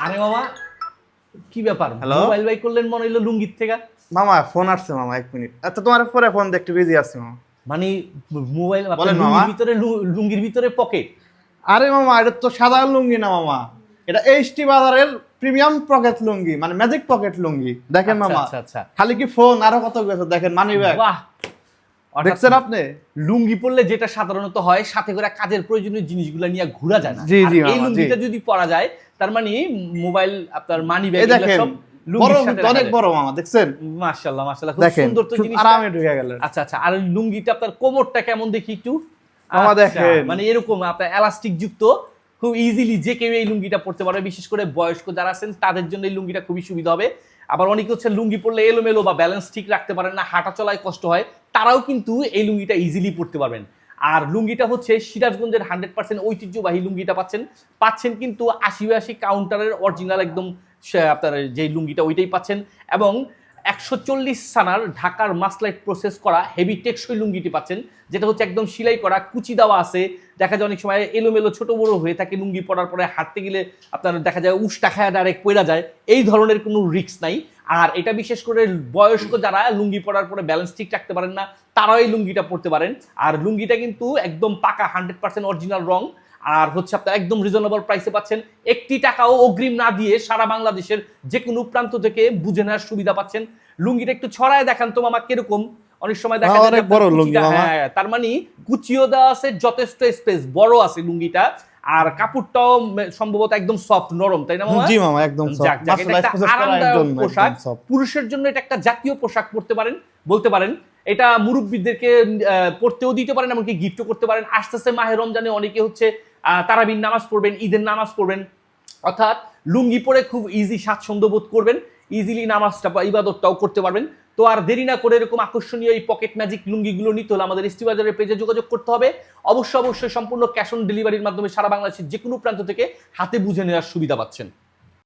আরে মামা, কি ব্যাপার? হ্যালো মোবাইল বাই করলেন মনে হইলো লুঙ্গির থেকে। মামা, ফোন আসছে মামা, 1 মিনিট। আচ্ছা, তোমার পরে ফোন দেখতে বিজি আছি মামা। মানে মোবাইল বলেন লুঙ্গির মামা। ভিতরে লুঙ্গির ভিতরে পকেট? আরে মামা, এটা তো সাধারণ লুঙ্গি না মামা, এটা এইচটি বাজারের প্রিমিয়াম পকেট লুঙ্গি, মানে ম্যাজিক পকেট লুঙ্গি। দেখেন আচ্ছা, মামা, আচ্ছা, আচ্ছা। খালি কি ফোন, আরো কত কিছু দেখেন, মানি ব্যাগ বাহ, অর্থাৎ দেখছেন আপনি? লুঙ্গি পরলে যেটা সাধারণত হয়, সাথে করে কাজের প্রয়োজনীয় জিনিসগুলো নিয়ে ঘোরা যায় না। জি, আর জি এই মামা, লুঙ্গিটা জি। যদি পরা যায়, তার মানে মোবাইল, আপনার মানি ব্যাগ এই দেখেন, সব বড়, লুঙ্গির সাথে অনেক বড় মামা, দেখছেন? মাশাআল্লাহ, মাশাআল্লাহ, খুব দেখেন, সুন্দর তো খুব জিনিসটা। আরামে ঢুকে গেলেন। আচ্ছা, আচ্ছা। আর লুঙ্গিটা আপনার কোমরটা কেমন দেখি একটু? মামা আচ্ছা, দেখেন। মানে এরকম আপনার এলাস্টিক যুক্ত, খুব ইজিলি যে কেউ এই লুঙ্গিটা পরতে পারবে। বিশেষ করে বয়স্ক যারা আছেন তাদের জন্য এই লুঙ্গিটা খুবই সুবিধা হবে। আবার অনেকে হচ্ছে লুঙ্গি পরলে এলোমেলো বা ব্যালেন্স ঠিক রাখতে পারেন না, হাঁটা চলায় কষ্ট হয়, তারাও কিন্তু এই লুঙ্গিটা ইজিলি পরতে পারবেন। আর লুঙ্গিটা হচ্ছে সিরাজগঞ্জের 100% ঐতিহ্যবাহী লুঙ্গিটা পাচ্ছেন কিন্তু ৮০-৮০ কাউন্টারের অরিজিনাল একদম আপনার যে লুঙ্গিটা ওইটাই পাচ্ছেন। এবং ১৪০ সানার ঢাকার মাসলাইট প্রসেস করা হেভি টেকসই লুঙ্গিটি পাচ্ছেন, যেটা হচ্ছে একদম সেলাই করা, কুচি দেওয়া আছে। দেখা যায় অনেক সময় এলোমেলো ছোট বড় হয়ে থাকে, লুঙ্গি পরার পরে হাঁটতে গেলে আপনার দেখা যায় উষ্টা খায়া ডাইরেক্ট পড়া যায়। এই ধরনের কোনো রিস্ক নাই। আর এটা বিশেষ করে বয়স্ক যারা লুঙ্গি পরার পরে ব্যালেন্স ঠিক রাখতে পারেন না, তারাও এই লুঙ্গিটা পরতে পারেন। আর লুঙ্গিটা কিন্তু একদম পাকা 100% অরিজিনাল রং। আর হচ্ছে আপনার একদম রিজনেবল প্রাইসে পাচ্ছেন। ১ টাকাও অগ্রিম না দিয়ে সারা বাংলাদেশের যে কোনো প্রান্ত থেকে বুঝে নেওয়ার সুবিধা পাচ্ছেন। লুঙ্গিটা একটু ছড়ায় দেখান তো মামা, কিরকম? অনেক সময় দেখা যায় অনেক বড় লুঙ্গি মামা। হ্যাঁ, তার মানে কুচিও দেওয়া আছে, যথেষ্ট স্পেস, বড় আছে লুঙ্গিটা। আর কাপড়টাও সম্ভবত একদম সফট, নরম, তাই না মামা? জি মামা, একদম যাক, যাক, এটা একটা আরামদায়ক পোশাক। সফট। পুরুষের জন্য এটা একটা জাতীয় পোশাক পরতে পারেন, বলতে পারেন। এটা মুরব্বীদেরকে পড়তেও দিতে পারেন, এমনকি গিফটও করতে পারেন। আসতেছে মাহে রমজানে অনেকে হচ্ছে তারাবির নামাজ পড়বেন, ঈদের নামাজ পড়বেন, অর্থাৎ লুঙ্গি পরে খুব ইজি স্বাচ্ছন্দ্য বোধ করবেন, ইজিলি নামাজটা বা ইবাদতটাও করতে পারবেন। তো আর দেরি না করে এরকম আকর্ষণীয় এই পকেট ম্যাজিক লুঙ্গিগুলো নিতে হলে আমাদের এসটি বাজারের পেজে যোগাযোগ করতে হবে। অবশ্যই সম্পূর্ণ ক্যাশ অন ডেলিভারির মাধ্যমে সারা বাংলাদেশের যে কোনো প্রান্ত থেকে হাতে বুঝে নেওয়ার সুবিধা পাচ্ছেন।